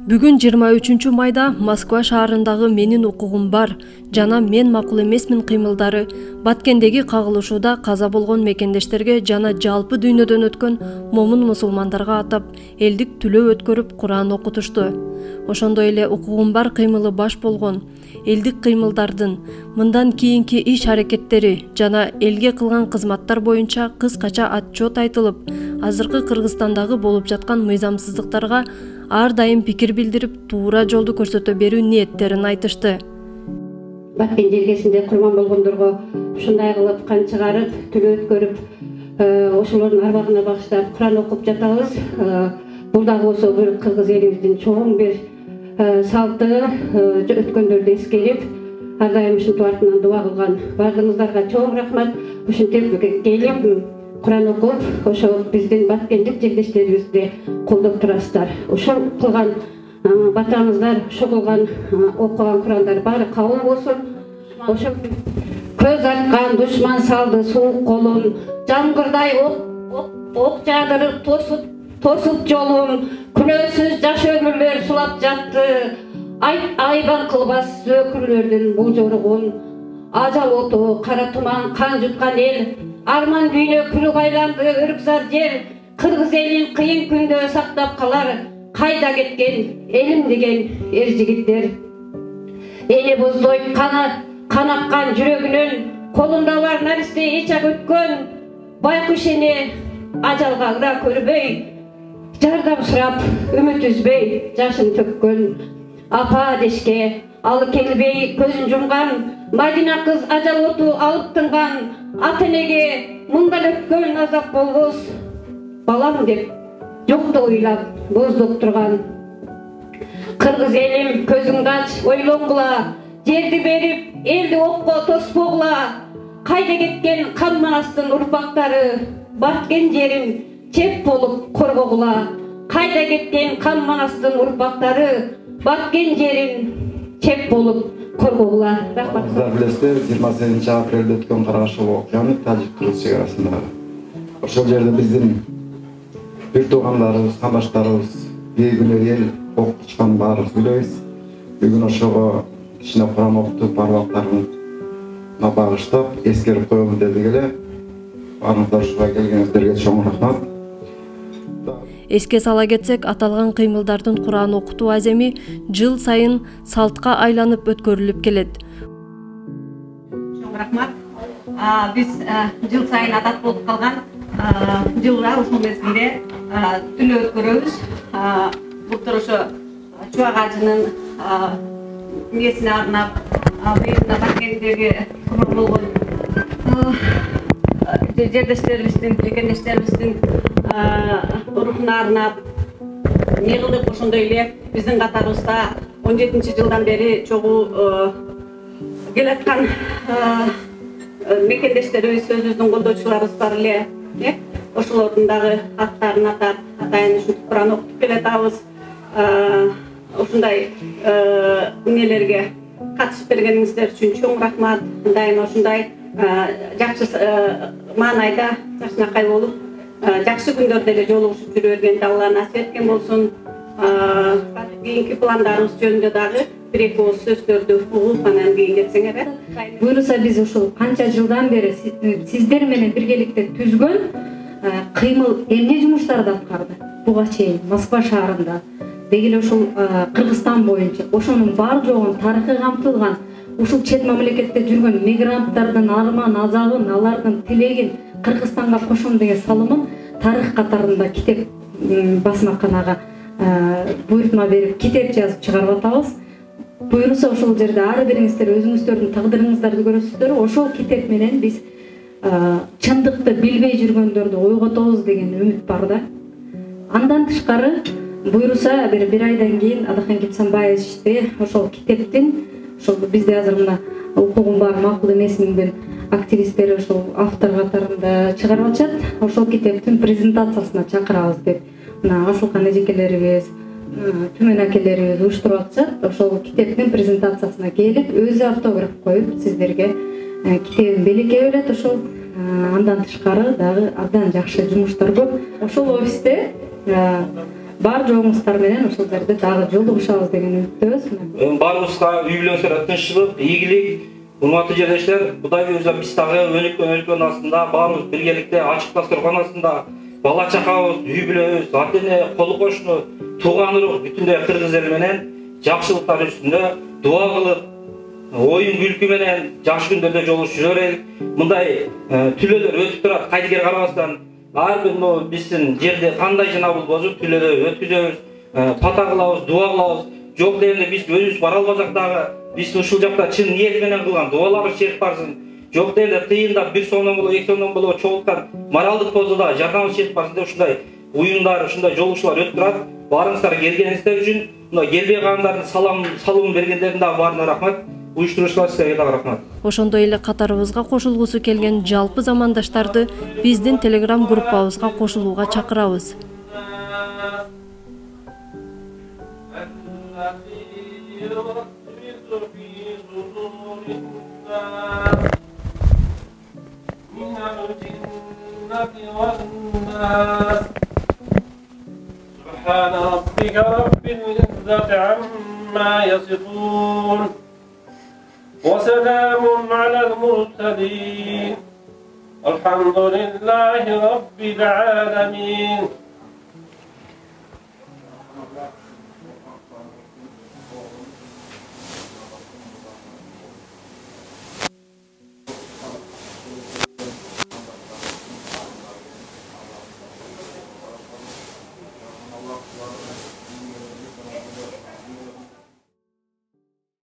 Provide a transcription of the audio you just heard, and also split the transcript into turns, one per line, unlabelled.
Бүгүн 23 майда Москва шаарындагы менин укугум бар жана мен макул эмесмин кыймылдары Баткендеги кагылышууда каза болгон мекендештерге жана жалпы дүйнөдөн өткөн момун мусулмандарга атап элдик түлөө өткөрүп Куран окутушту. Ошондой эле укугум бар кыймылы баш болгон элдик кыймылдардын мындан кийинки иш аракеттери жана элге кылган кызматтар боюнча кыскача отчет айтылып, азыркы Кыргызстандагы болуп жаткан мыйзамсыздыктарга ар дайым пикир билдирип, туура жолду көрсөтө берүү ниеттерин айтышты.
Баткен жергесинде курман болгондорго ушундай кылып кан чыгарып, түлөө өткөрүп, ошолордун арбагына багыштап Куран окуп жатабыз. Бул дагы болсо бир кыргыз элибиздин чоң бир салты, өткөндөрдү эскерип, ар дайым ушинтип артынан дуа кылган бардыгыңыздарга чоң рахмат. Ушинтип келип Куран окуп, ошо биздин баткендик жерлештерибизди колдоп турасыздар. Ошол кылган батаңыздар, ошо кылган окуган Курандар баары кабыл болсун. Ошо көз арткан душман салды суук колун, жамгырдай ок жаадырып тосуп жолун, күнөөсүз жаш өмүрлөр сулап жатты. Айбан кылбас өкүрлөрдүн бул жоругун, ажал оту, кара туман, кан жуткан эл, арман дүйнө күлүп айланды өрүкзар жер, кыргыз элин кыйын күндө сактап калар, кайда кеткен элим деген эр жигиттер. Эли боздойт канаккан жүрөгүнөн, колунда бар наристе ичак өткөн, байкуш эне ажалга ыра көрбөй, жардам сурап үмүт үзбөй жашын төккөн. Апа дешке алы келбей көзүн жумган, Мадина кыз ажал оту алып тынган, ата энеге мындан өткөн азап болбос, балам деп жокто ойлап боздоп турган. Кыргыз элим көзүңдү ач, ойлонгула, жерди берип элди окко тоспогула, кайда кеткен кан манастын урпактары, баткен жерим чеп болуп коргогула, кайда кеткен кан манастын урпактары, баткен жерин чеп болуп коргогула. Рахмат.
Сиздер билесиздер, 28 апрелде өткөн карашыл окуяны Тажик-Кыргыз чегарасындагы. Ошол жерде биздин бир туугандарыбыз, кандаштарыбыз, бейгүнөө эл окутушкан баарыбыз билебиз. Бүгүн ошого кичине Куран окутуп, барлыктарына багыштап, эскерип коелу дедик эле. Баарыңыздар ушуга келгениңиздерге чоң рахмат.
Эске сала кетсек, аталган кыймылдардын Куран окутуу аземи жыл сайын салтка айланып өткөрүлүп келет.
Чоң рахмат. Биз жыл сайын адат болуп калган жылда ушул мезгилде түлөө өткөрөбүз. Былтыр ошо Чубак ажынын мээсине арнап, быйыл Баткендеги курман болгон жерлештерибиздин, мекендештерибиздин рухуна арнап эмне кылдык. Ошондой эле биздин катарыбызда 17-жылдан бери чогуу келаткан мекендештерибиз, өзүбүздүн колдоочуларыбыз бар эле. Ошолордун дагы аттарын атап, атайын ушинтип Куран окутуп келатабыз. Ушундай эмнелерге катышып бергениңиздер үчүн чоң рахмат. Дайыма ушундай жакшы маанайда жакшынакай болуп, жакшы күндөрдө эле жолугушуп жүрө бергенди Алла насип эткен болсун. Кийинки пландарыбыз жөнүндө дагы бир-эки ооз сөздөрдү угуп, анан кийин кетсеңер.
Буюрса биз ушул канча жылдан бери сиздер менен биргеликте түзгөн кыймыл эмне жумуштарды аткарды? Буга чейин Москва шаарында деги эле ушул Кыргызстан боюнча ошонун бар жогун тарыхы камтылган, ушул чет мамлекетте жүргөн мигранттардын арман азабын, алардын тилегин Кыргызстанга кошом деген салымын тарых катарында китеп басмаканага буйртма берип китеп жазып чыгарып атабыз. Буюрса ошол жерде ар бириңиздер өзүңүздөрдүн тагдырыңыздарды көрөсүздөр. Ошол китеп менен биз чындыкты билбей жүргөндөрдү ойготобуз деген үмүт бар да. Андан тышкары буюрса бир айдан кийин Адакан Кипсанбаевичти ошол китептин, ошол бизде азыр мына укугум бар макул эмесминдин активисттери ошол автор катарында чыгарып атышат. Ошол китептин презентациясына чакырабыз деп мына Асылкан эжекелерибиз, Түмөн акелерибиз уюштуруп атышат. Ошол китептин презентациясына келип, өзү автограф коюп сиздерге китебин белекке берет. Ошол андан тышкары дагы абдан жакшы жумуштар көп. Ошол офисте
бар жоңуздар менен ушул жерде дагы жолугушабыз деген үмүттөбүз.
Баарыбызга үй бүлө тынччылык, ийгилик, урматтуу жерлештер, Кудайыбызга биз дагы өнүккөн астында баарыбыз биргеликте ачык дасторкон астында бала чакабыз, үй бүлөбүз, ата-эне, колу кошуну, тууган урук бүтүндөй кыргыз эл менен жакшылыктар үстүндө дуа кылып, оюн күлкү менен жакшы күндөрдө жолугушуп жүрө берели. Мындай түлөлөр өтүп турат, кайдыгер карабастан ар бир биздин жерде кандай жана болбосун түлөлөр өткүзөбүз, пата кылабыз, дуа кылабыз. Жок дегенде биз өзүбүз бара албасак дагы биз ушул жакта чын ниет менен кылган дуаларыбыз чечип барсын. Жок дегенде кыйында 1 сомдон болобу, 2 сомдон болобу чогулткан моралдык болсо да жардамыбыз чечип барсын деп ушундай уюмдар, ушундай жолугушуулар өтүп турат. Баарыңыздар келгениңиздер үчүн, мына келбей калгандардын салымын бергендердин дагы баарына рахмат. Уюштуруучулар силерге дагы рахмат.
Ошондой эле катарыбызга кошулгусу келген жалпы замандаштарды биздин Telegram группабызга кошулууга чакырабыз.
سبحان ربك رب العزة عما يصفون وسلام على المرسلين الحمد لله رب العالمين.